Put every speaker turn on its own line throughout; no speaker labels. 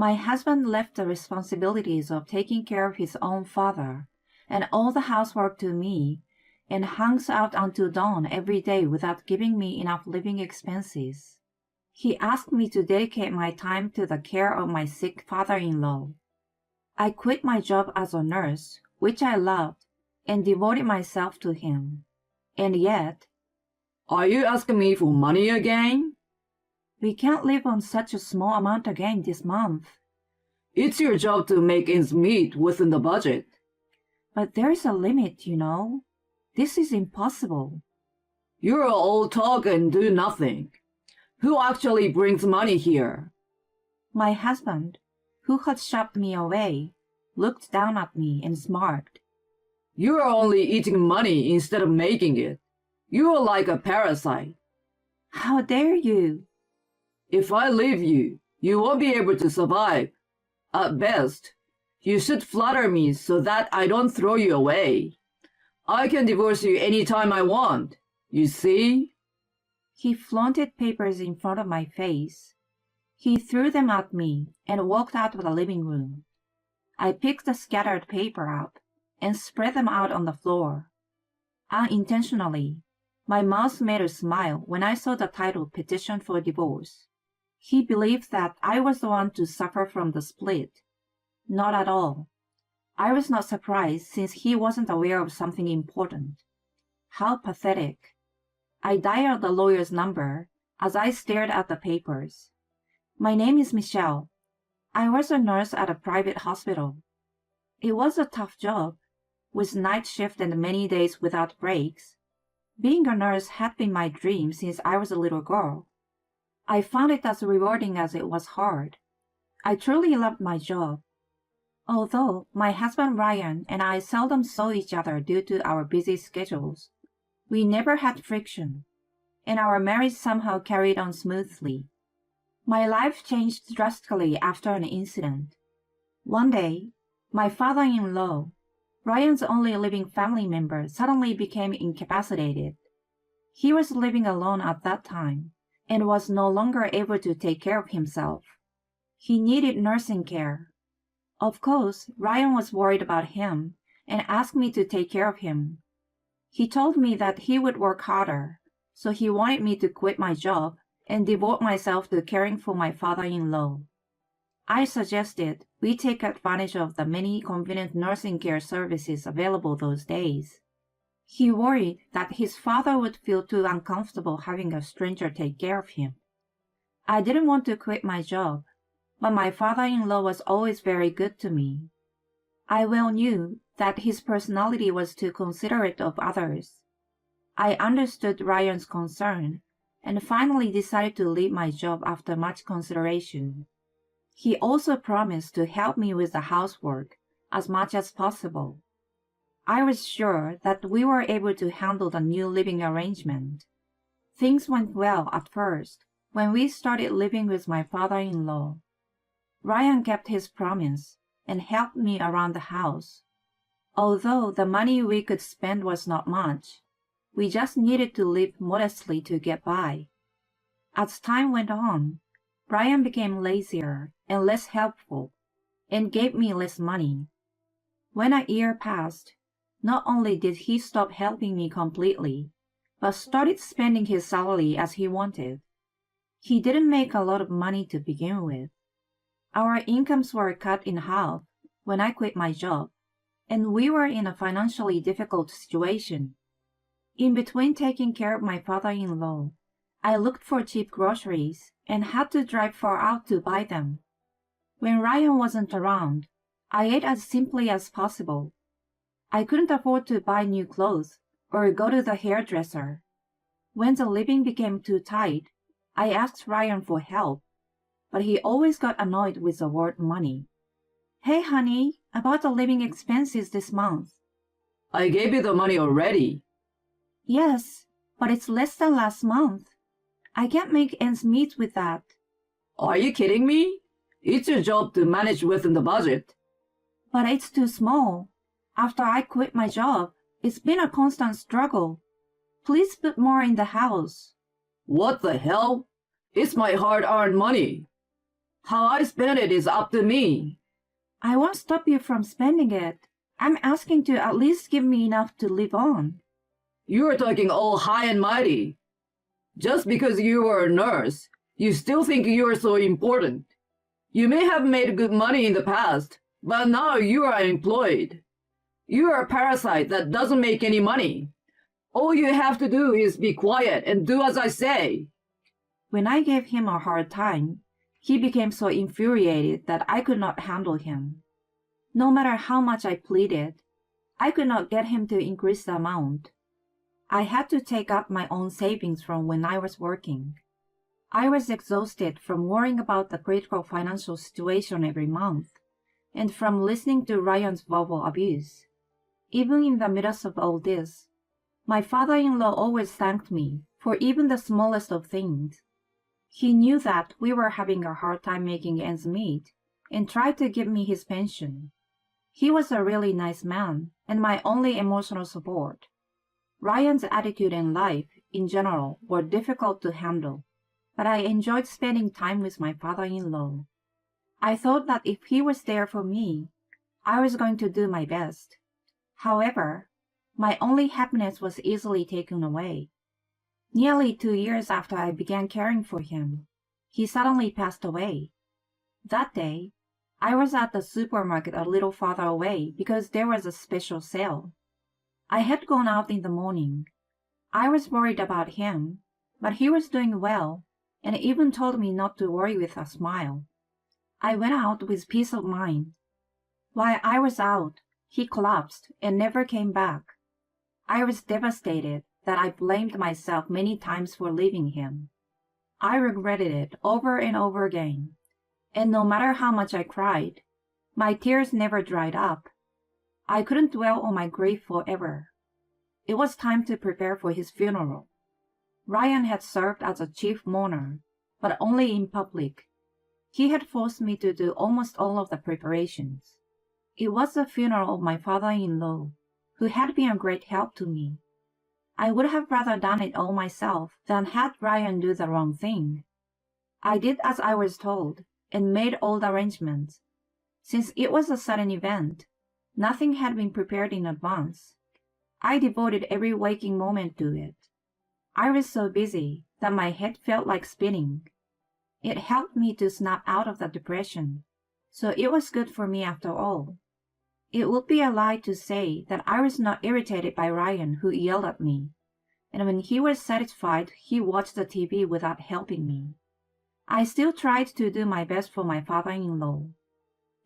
My husband left the responsibilities of taking care of his own father and all the housework to me and hangs out until dawn every day without giving me enough living expenses. He asked me to dedicate my time to the care of my sick father-in-law. I quit my job as a nurse, which I loved, and devoted myself to him. And yet,
Are you asking me for money again?
We can't live on such a small amount again this month.
It's your job to make ends meet within the budget.
But there's a limit, you know. This is impossible.
You're all talk and do nothing. Who actually brings money here?
My husband, who had shoved me away, looked down at me and smirked.
You're only eating money instead of making it. You're like a parasite.
How dare you?
If I leave you, you won't be able to survive. At best, you should flatter me so that I don't throw you away. I can divorce you any time I want. You see?
He flaunted papers in front of my face. He threw them at me and walked out of the living room. I picked the scattered paper up and spread them out on the floor. Unintentionally, my mouth made a smile when I saw the title Petition for Divorce. He believed that I was the one to suffer from the split. Not at all. I was not surprised since he wasn't aware of something important. How pathetic. I dialed the lawyer's number as I stared at the papers. My name is Michelle. I was a nurse at a private hospital. It was a tough job, with night shift and many days without breaks. Being a nurse had been my dream since I was a little girl. I found it as rewarding as it was hard. I truly loved my job. Although my husband Ryan and I seldom saw each other due to our busy schedules, we never had friction, and our marriage somehow carried on smoothly. My life changed drastically after an incident. One day, my father-in-law, Ryan's only living family member, suddenly became incapacitated. He was living alone at that time and was no longer able to take care of himself. He needed nursing care. Of course, Ryan was worried about him and asked me to take care of him. He told me that he would work harder, so he wanted me to quit my job and devote myself to caring for my father-in-law. I suggested we take advantage of the many convenient nursing care services available those days. He worried that his father would feel too uncomfortable having a stranger take care of him. I didn't want to quit my job, but my father-in-law was always very good to me. I well knew that his personality was too considerate of others. I understood Ryan's concern and finally decided to leave my job after much consideration. He also promised to help me with the housework as much as possible. I was sure that we were able to handle the new living arrangement. Things went well at first when we started living with my father-in-law. Ryan kept his promise and helped me around the house. Although the money we could spend was not much, we just needed to live modestly to get by. As time went on, Ryan became lazier and less helpful and gave me less money. When a year passed, not only did he stop helping me completely, but started spending his salary as he wanted. He didn't make a lot of money to begin with. Our incomes were cut in half when I quit my job, and we were in a financially difficult situation. In between taking care of my father-in-law, I looked for cheap groceries and had to drive far out to buy them. When Ryan wasn't around, I ate as simply as possible. I couldn't afford to buy new clothes or go to the hairdresser. When the living became too tight, I asked Ryan for help, but he always got annoyed with the word money. Hey honey, about the living expenses this month.
I gave you the money already.
Yes, but it's less than last month. I can't make ends meet with that.
Are you kidding me? It's your job to manage within the budget.
But it's too small. After I quit my job, it's been a constant struggle. Please put more in the house.
What the hell? It's my hard-earned money. How I spend it is up to me.
I won't stop you from spending it. I'm asking to at least give me enough to live on.
You are talking all high and mighty. Just because you are a nurse, you still think you are so important. You may have made good money in the past, but now you are unemployed. You are a parasite that doesn't make any money. All you have to do is be quiet and do as I say.
When I gave him a hard time, he became so infuriated that I could not handle him. No matter how much I pleaded, I could not get him to increase the amount. I had to take up my own savings from when I was working. I was exhausted from worrying about the critical financial situation every month, and from listening to Ryan's verbal abuse. Even in the midst of all this, my father-in-law always thanked me for even the smallest of things. He knew that we were having a hard time making ends meet, and tried to give me his pension. He was a really nice man, and my only emotional support. Ryan's attitude and life, in general, were difficult to handle, but I enjoyed spending time with my father-in-law. I thought that if he was there for me, I was going to do my best. However, my only happiness was easily taken away. Nearly 2 years after I began caring for him, he suddenly passed away. That day, I was at the supermarket a little farther away because there was a special sale. I had gone out in the morning. I was worried about him, but he was doing well and even told me not to worry with a smile. I went out with peace of mind. While I was out, he collapsed and never came back. I was devastated that I blamed myself many times for leaving him. I regretted it over and over again, and no matter how much I cried, my tears never dried up. I couldn't dwell on my grief forever. It was time to prepare for his funeral. Ryan had served as a chief mourner, but only in public. He had forced me to do almost all of the preparations. It was the funeral of my father-in-law, who had been a great help to me. I would have rather done it all myself than had Ryan do the wrong thing. I did as I was told and made all the arrangements. Since it was a sudden event, nothing had been prepared in advance. I devoted every waking moment to it. I was so busy that my head felt like spinning. It helped me to snap out of the depression, so it was good for me after all. It would be a lie to say that I was not irritated by Ryan, who yelled at me, and when he was satisfied, he watched the TV without helping me. I still tried to do my best for my father-in-law.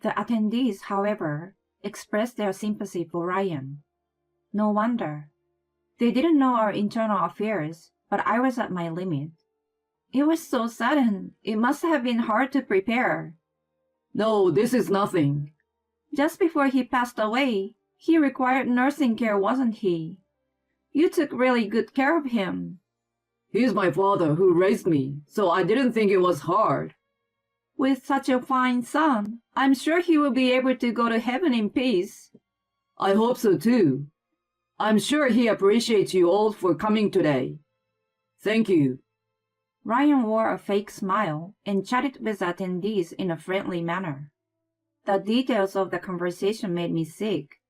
The attendees, however, expressed their sympathy for Ryan. No wonder. They didn't know our internal affairs, but I was at my limit. It was so sudden. It must have been hard to prepare.
No, this is nothing.
Just before he passed away, he required nursing care, wasn't he? You took really good care of him.
He's my father who raised me, so I didn't think it was hard.
With such a fine son, I'm sure he will be able to go to heaven in peace.
I hope so too. I'm sure he appreciates you all for coming today. Thank you.
Ryan wore a fake smile and chatted with attendees in a friendly manner. The details of the conversation made me sick,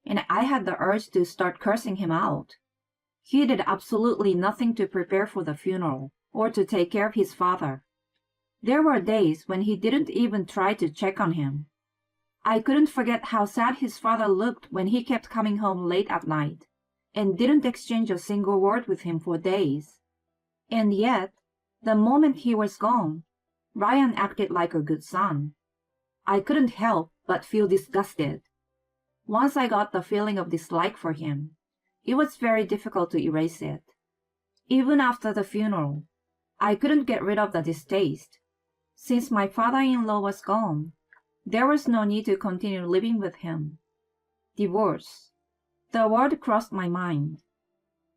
and I had the urge to start cursing him out. He did absolutely nothing to prepare for the funeral or to take care of his father. There were days when he didn't even try to check on him. I couldn't forget how sad his father looked when he kept coming home late at night and didn't exchange a single word with him for days. And yet, the moment he was gone, Ryan acted like a good son. I couldn't help but feel disgusted. Once I got the feeling of dislike for him, it was very difficult to erase it. Even after the funeral, I couldn't get rid of the distaste. Since my father-in-law was gone, there was no need to continue living with him. Divorce. The word crossed my mind.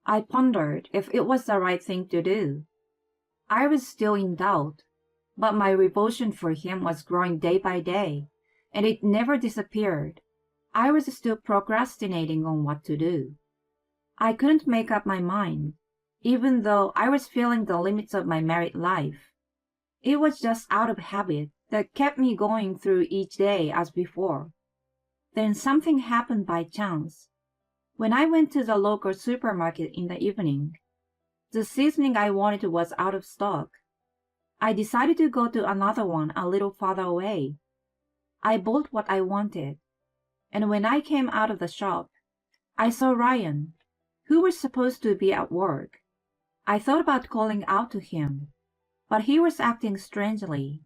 I pondered if it was the right thing to do. I was still in doubt, but my revulsion for him was growing day by day, and it never disappeared. I was still procrastinating on what to do. I couldn't make up my mind, even though I was feeling the limits of my married life. It was just out of habit that kept me going through each day as before. Then something happened by chance. When I went to the local supermarket in the evening, the seasoning I wanted was out of stock. I decided to go to another one a little farther away. I bought what I wanted, and when I came out of the shop, I saw Ryan, who was supposed to be at work. I thought about calling out to him, but he was acting strangely.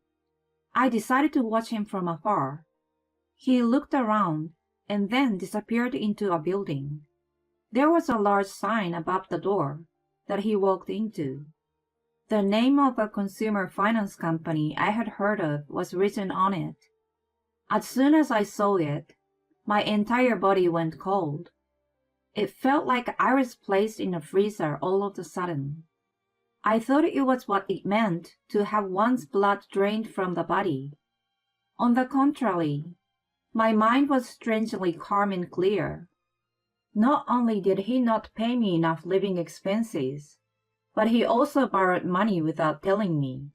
I decided to watch him from afar. He looked around and then disappeared into a building. There was a large sign above the door that he walked into. The name of a consumer finance company I had heard of was written on it. As soon as I saw it, my entire body went cold. It felt like I was placed in a freezer all of a sudden. I thought it was what it meant to have one's blood drained from the body. On the contrary, my mind was strangely calm and clear. Not only did he not pay me enough living expenses, but he also borrowed money without telling me.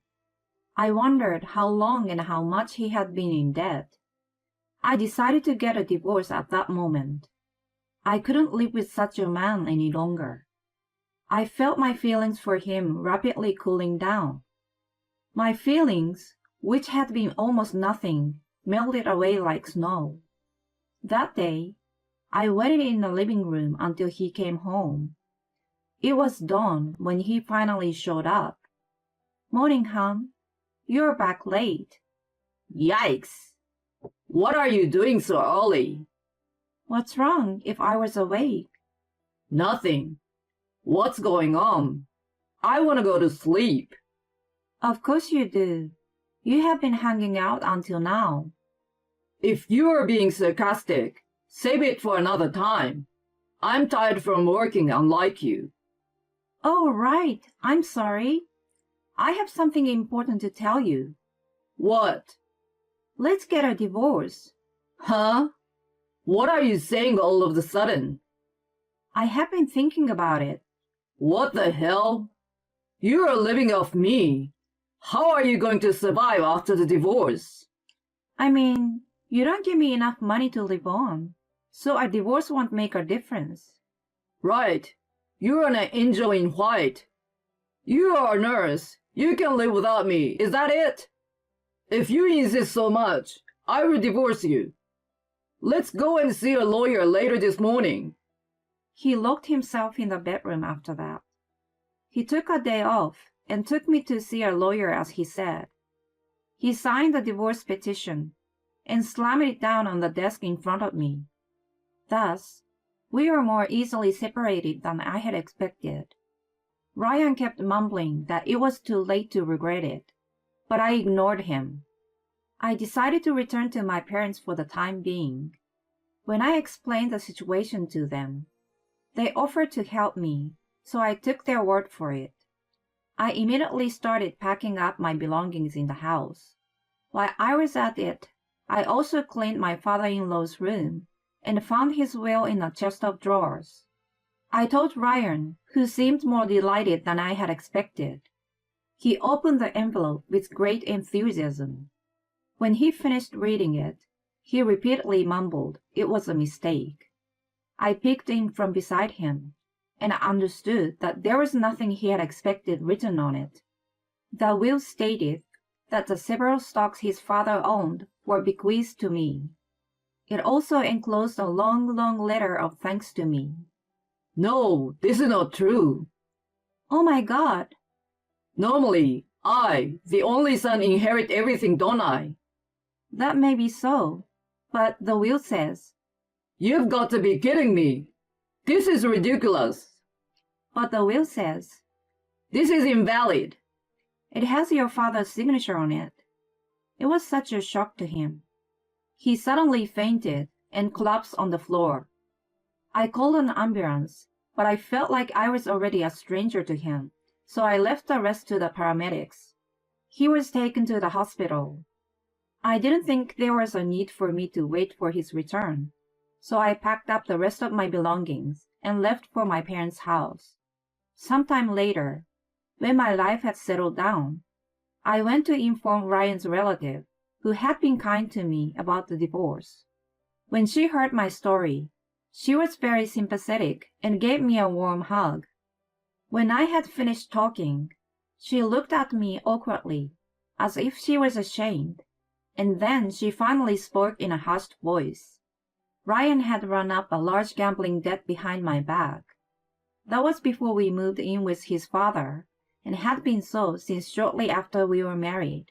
I wondered how long and how much he had been in debt. I decided to get a divorce at that moment. I couldn't live with such a man any longer. I felt my feelings for him rapidly cooling down. My feelings, which had been almost nothing, melted away like snow. That day, I waited in the living room until he came home. It was dawn when he finally showed up. "Morning, hon. You're back late."
Yikes! What are you doing so early?
"What's wrong if I was awake?"
Nothing. What's going on? I want to go to sleep.
"Of course you do. You have been hanging out until now."
If you are being sarcastic, save it for another time. I'm tired from working, unlike you.
"Oh, right. I'm sorry. I have something important to tell you."
What?
"Let's get a divorce."
Huh? What are you saying all of a sudden?
"I have been thinking about it."
What the hell? You are living off me. How are you going to survive after the divorce?
"I mean, you don't give me enough money to live on, so a divorce won't make a difference."
Right. You're an angel in white. You are a nurse. You can live without me. Is that it? If you insist so much, I will divorce you. Let's go and see a lawyer later this morning.
He locked himself in the bedroom after that. He took a day off and took me to see a lawyer as he said. He signed the divorce petition and slammed it down on the desk in front of me. Thus, we were more easily separated than I had expected. Ryan kept mumbling that it was too late to regret it, but I ignored him. I decided to return to my parents for the time being. When I explained the situation to them, they offered to help me, so I took their word for it. I immediately started packing up my belongings in the house. While I was at it, I also cleaned my father-in-law's room and found his will in a chest of drawers. I told Ryan, who seemed more delighted than I had expected. He opened the envelope with great enthusiasm. When he finished reading it, he repeatedly mumbled it was a mistake. I peeked in from beside him, and I understood that there was nothing he had expected written on it. The will stated that the several stocks his father owned were bequeathed to me. It also enclosed a long, long letter of thanks to me.
No, this is not true.
"Oh my God!"
Normally, I, the only son, inherit everything, don't I?
"That may be so, but the will says..."
You've got to be kidding me. This is ridiculous.
"But the will says..."
This is invalid.
"It has your father's signature on it." It was such a shock to him. He suddenly fainted and collapsed on the floor. I called an ambulance, but I felt like I was already a stranger to him, so I left the rest to the paramedics. He was taken to the hospital. I didn't think there was a need for me to wait for his return, so I packed up the rest of my belongings and left for my parents' house. Sometime later, when my life had settled down, I went to inform Ryan's relative who had been kind to me about the divorce. When she heard my story, she was very sympathetic and gave me a warm hug. When I had finished talking, she looked at me awkwardly, as if she was ashamed, and then she finally spoke in a hushed voice. Ryan had run up a large gambling debt behind my back. That was before we moved in with his father, and had been so since shortly after we were married.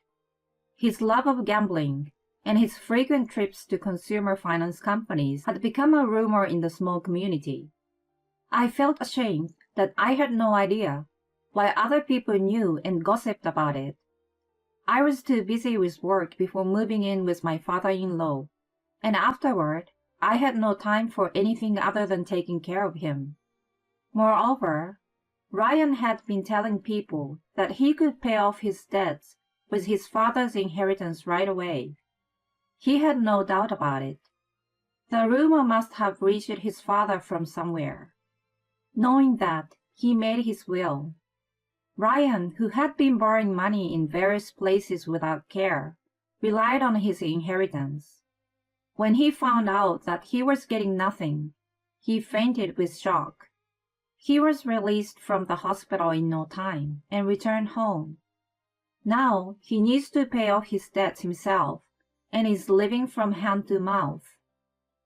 His love of gambling and his frequent trips to consumer finance companies had become a rumor in the small community. I felt ashamed that I had no idea, while other people knew and gossiped about it. I was too busy with work before moving in with my father-in-law, and afterward, I had no time for anything other than taking care of him. Moreover, Ryan had been telling people that he could pay off his debts with his father's inheritance right away. He had no doubt about it. The rumor must have reached his father from somewhere. Knowing that, he made his will. Ryan, who had been borrowing money in various places without care, relied on his inheritance. When he found out that he was getting nothing, he fainted with shock. He was released from the hospital in no time and returned home. Now he needs to pay off his debts himself and is living from hand to mouth.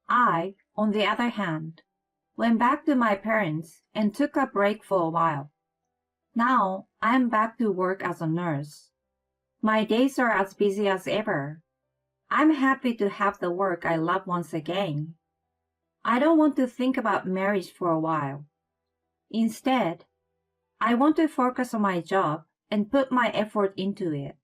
I, on the other hand, went back to my parents and took a break for a while. Now I am back to work as a nurse. My days are as busy as ever. I'm happy to have the work I love once again. I don't want to think about marriage for a while. Instead, I want to focus on my job and put my effort into it.